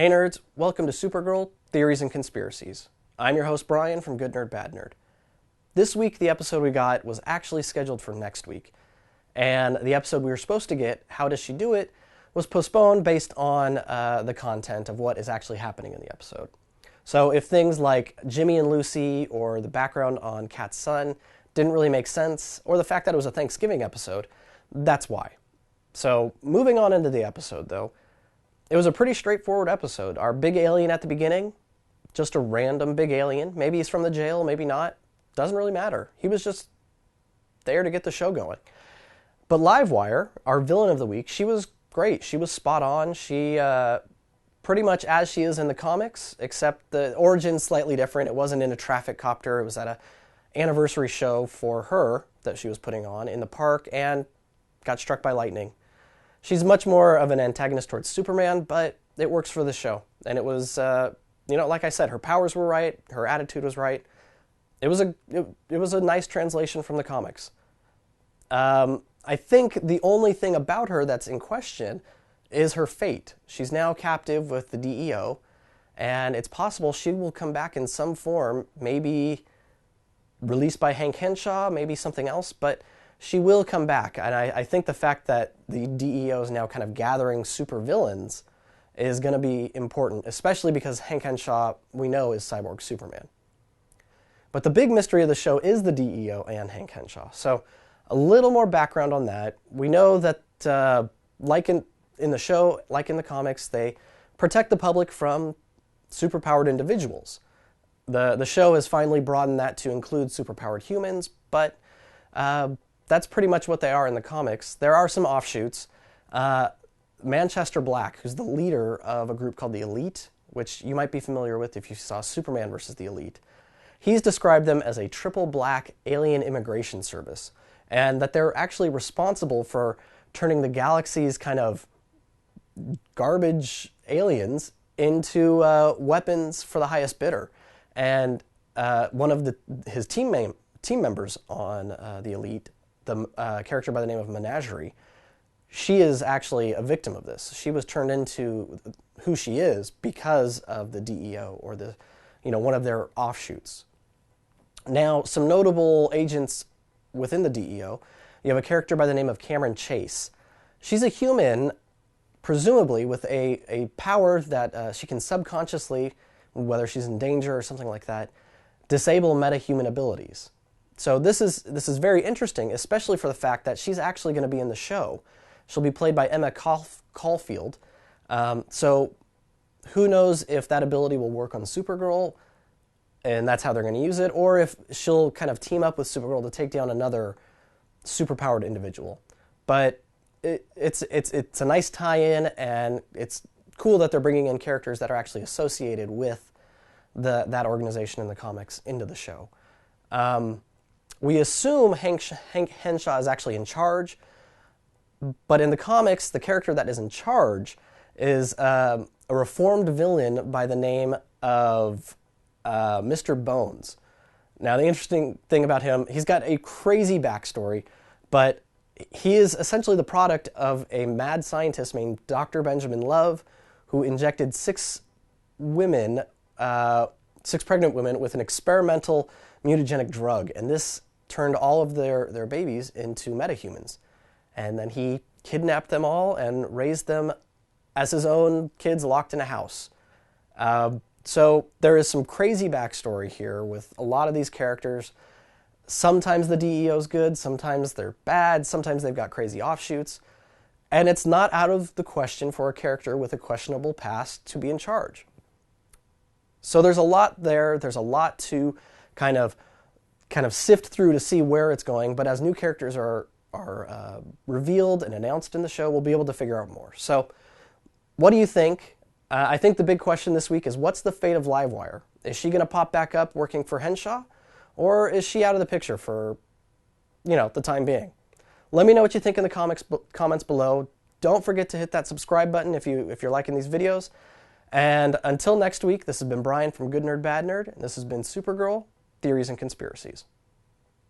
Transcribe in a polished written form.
Hey nerds, welcome to Supergirl, Theories and Conspiracies. I'm your host Brian from Good Nerd Bad Nerd. This week the episode we got was actually scheduled for next week, and the episode we were supposed to get, How Does She Do It, was postponed based on the content of what is actually happening in the episode. So if things like Jimmy and Lucy or the background on Kat's son didn't really make sense, or the fact that it was a Thanksgiving episode, that's why. So moving on into the episode though, it was a pretty straightforward episode. Our big alien at the beginning, just a random big alien. Maybe he's from the jail, maybe not. Doesn't really matter. He was just there to get the show going. But Livewire, our villain of the week, she was great. She was spot on. She pretty much as she is in the comics, except the origin's slightly different. It wasn't in a traffic copter. It was at an anniversary show for her that she was putting on in the park and got struck by lightning. She's much more of an antagonist towards Superman, but it works for the show. And it was, like I said, her powers were right, her attitude was right. It was a nice translation from the comics. I think the only thing about her that's in question is her fate. She's now captive with the DEO, and it's possible she will come back in some form, maybe released by Hank Henshaw, maybe something else, but she will come back, and I think the fact that the DEO is now kind of gathering supervillains is going to be important, especially because Hank Henshaw, we know, is Cyborg Superman. But the big mystery of the show is the DEO and Hank Henshaw. So a little more background on that. We know that, like in the show, like in the comics, they protect the public from superpowered individuals. The show has finally broadened that to include superpowered humans, but that's pretty much what they are in the comics. There are some offshoots. Manchester Black, who's the leader of a group called the Elite, which you might be familiar with if you saw Superman versus the Elite, he's described them as a triple black alien immigration service, and that they're actually responsible for turning the galaxy's kind of garbage aliens into weapons for the highest bidder. And one of his team members on the Elite, the character by the name of Menagerie, she is actually a victim of this. She was turned into who she is because of the DEO or one of their offshoots. Now, some notable agents within the DEO, you have a character by the name of Cameron Chase. She's a human, presumably with a power that she can subconsciously, whether she's in danger or something like that, disable metahuman abilities. So this is very interesting, especially for the fact that she's actually going to be in the show. She'll be played by Emma Caulfield. So who knows if that ability will work on Supergirl, and that's how they're going to use it, or if she'll kind of team up with Supergirl to take down another superpowered individual. But it's a nice tie-in, and it's cool that they're bringing in characters that are actually associated with that organization in the comics into the show. We assume Hank Henshaw is actually in charge, but in the comics, the character that is in charge is a reformed villain by the name of Mr. Bones. Now, the interesting thing about him, he's got a crazy backstory, but he is essentially the product of a mad scientist named Dr. Benjamin Love, who injected six pregnant women with an experimental mutagenic drug, and this turned all of their babies into metahumans. And then he kidnapped them all and raised them as his own kids locked in a house. So there is some crazy backstory here with a lot of these characters. Sometimes the DEO's good, sometimes they're bad, sometimes they've got crazy offshoots. And it's not out of the question for a character with a questionable past to be in charge. So there's a lot there. There's a lot to kind of sift through to see where it's going. But as new characters are revealed and announced in the show, we'll be able to figure out more. So what do you think? I think the big question this week is, what's the fate of Livewire? Is she going to pop back up working for Henshaw? Or is she out of the picture for, the time being? Let me know what you think in the comments below. Don't forget to hit that subscribe button if you're liking these videos. And until next week, this has been Brian from Good Nerd Bad Nerd, and this has been Supergirl, Theories and Conspiracies.